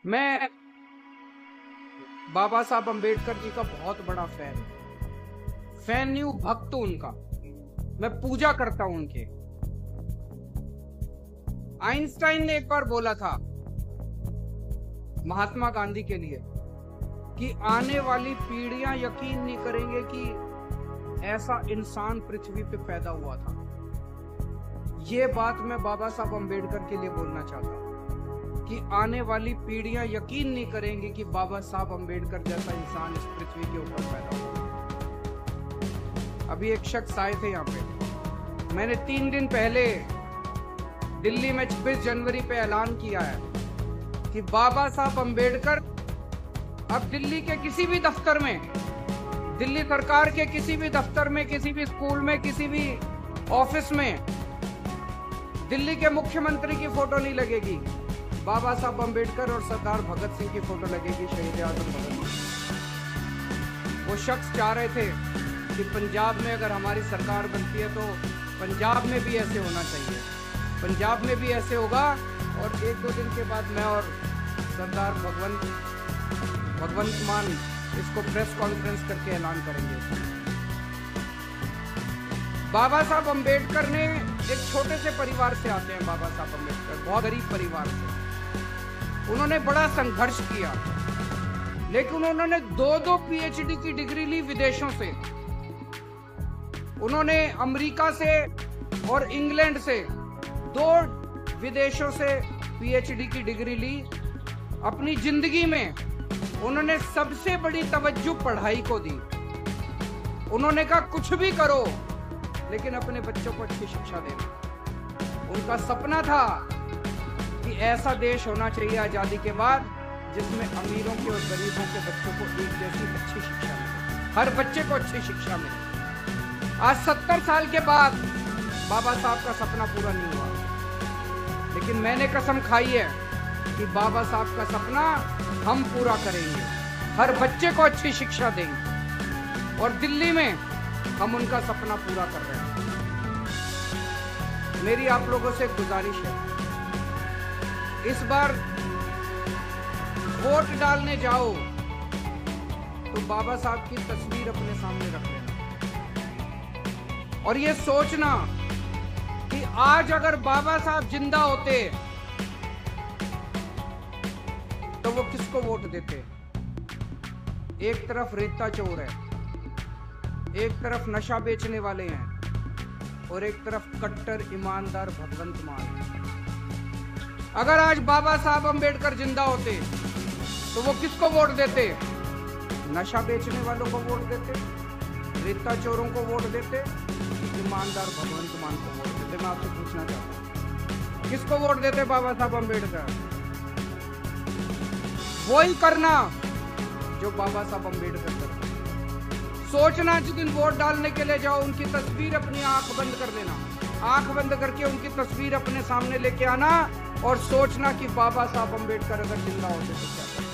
मैं बाबा साहब अंबेडकर जी का बहुत बड़ा फैन नहीं हूं, भक्त हूं उनका। मैं पूजा करता हूं उनके। आइंस्टाइन ने एक बार बोला था महात्मा गांधी के लिए कि आने वाली पीढ़ियां यकीन नहीं करेंगे कि ऐसा इंसान पृथ्वी पे पैदा हुआ था। ये बात मैं बाबा साहब अंबेडकर के लिए बोलना चाहता हूं कि आने वाली पीढ़ियां यकीन नहीं करेंगी कि बाबा साहब अंबेडकर जैसा इंसान इस पृथ्वी के ऊपर पैदा हुआ। अभी एक शख्स आए थे यहाँ पे, मैंने 3 दिन पहले दिल्ली में 26 जनवरी पे ऐलान किया है कि बाबा साहब अंबेडकर अब दिल्ली के किसी भी दफ्तर में, दिल्ली सरकार के किसी भी दफ्तर में, किसी भी स्कूल में, किसी भी ऑफिस में दिल्ली के मुख्यमंत्री की फोटो नहीं लगेगी, बाबा साहब अंबेडकर और सरदार भगत सिंह की फोटो लगेगी, शहीद आजम भगत सिंह। वो शख्स चाह रहे थे कि पंजाब में अगर हमारी सरकार बनती है तो पंजाब में भी ऐसे होना चाहिए, पंजाब में भी ऐसे होगा। और 1-2 दिन के बाद मैं और सरदार भगवंत मान इसको प्रेस कॉन्फ्रेंस करके ऐलान करेंगे। बाबा साहब अंबेडकर ने एक छोटे से परिवार से आते हैं। बाबा साहब अंबेडकर बहुत गरीब परिवार से, उन्होंने बड़ा संघर्ष किया, लेकिन उन्होंने 2-2 पीएचडी की डिग्री ली विदेशों से। उन्होंने अमेरिका से और इंग्लैंड से 2 विदेशों से पीएचडी की डिग्री ली। अपनी जिंदगी में उन्होंने सबसे बड़ी तवज्जो पढ़ाई को दी। उन्होंने कहा कुछ भी करो लेकिन अपने बच्चों को अच्छी शिक्षा देना। उनका सपना था कि ऐसा देश होना चाहिए आजादी के बाद जिसमें अमीरों के और गरीबों के बच्चों को एक जैसी अच्छी शिक्षा मिले, हर बच्चे को अच्छी शिक्षा मिले। आज 70 साल के बाद बाबा साहब का सपना पूरा नहीं हुआ, लेकिन मैंने कसम खाई है कि बाबा साहब का सपना हम पूरा करेंगे, हर बच्चे को अच्छी शिक्षा देंगे। और दिल्ली में हम उनका सपना पूरा कर रहे हैं। मेरी आप लोगों से गुजारिश है, इस बार वोट डालने जाओ तो बाबा साहब की तस्वीर अपने सामने रख लेना और ये सोचना कि आज अगर बाबा साहब जिंदा होते तो वो किसको वोट देते। एक तरफ रेता चोर है, एक तरफ नशा बेचने वाले हैं और एक तरफ कट्टर ईमानदार भगवंत मान है। अगर आज बाबा साहब अंबेडकर जिंदा होते तो वो किसको वोट देते? नशा बेचने वालों को वोट देते, रेता चोरों को वोट देते, ईमानदार भगवंत मान को वोट देते? मैं आपसे पूछना चाहता हूं, किसको वोट देते बाबा साहब अंबेडकर? वही करना जो बाबा साहब अंबेडकर करते। सोचना जिस दिन वोट डालने के लिए जाओ उनकी तस्वीर अपनी आंख बंद कर देना, आंख बंद करके उनकी तस्वीर अपने सामने लेके आना और सोचना कि बाबा साहब अंबेडकर अगर जिंदा होते तो क्या।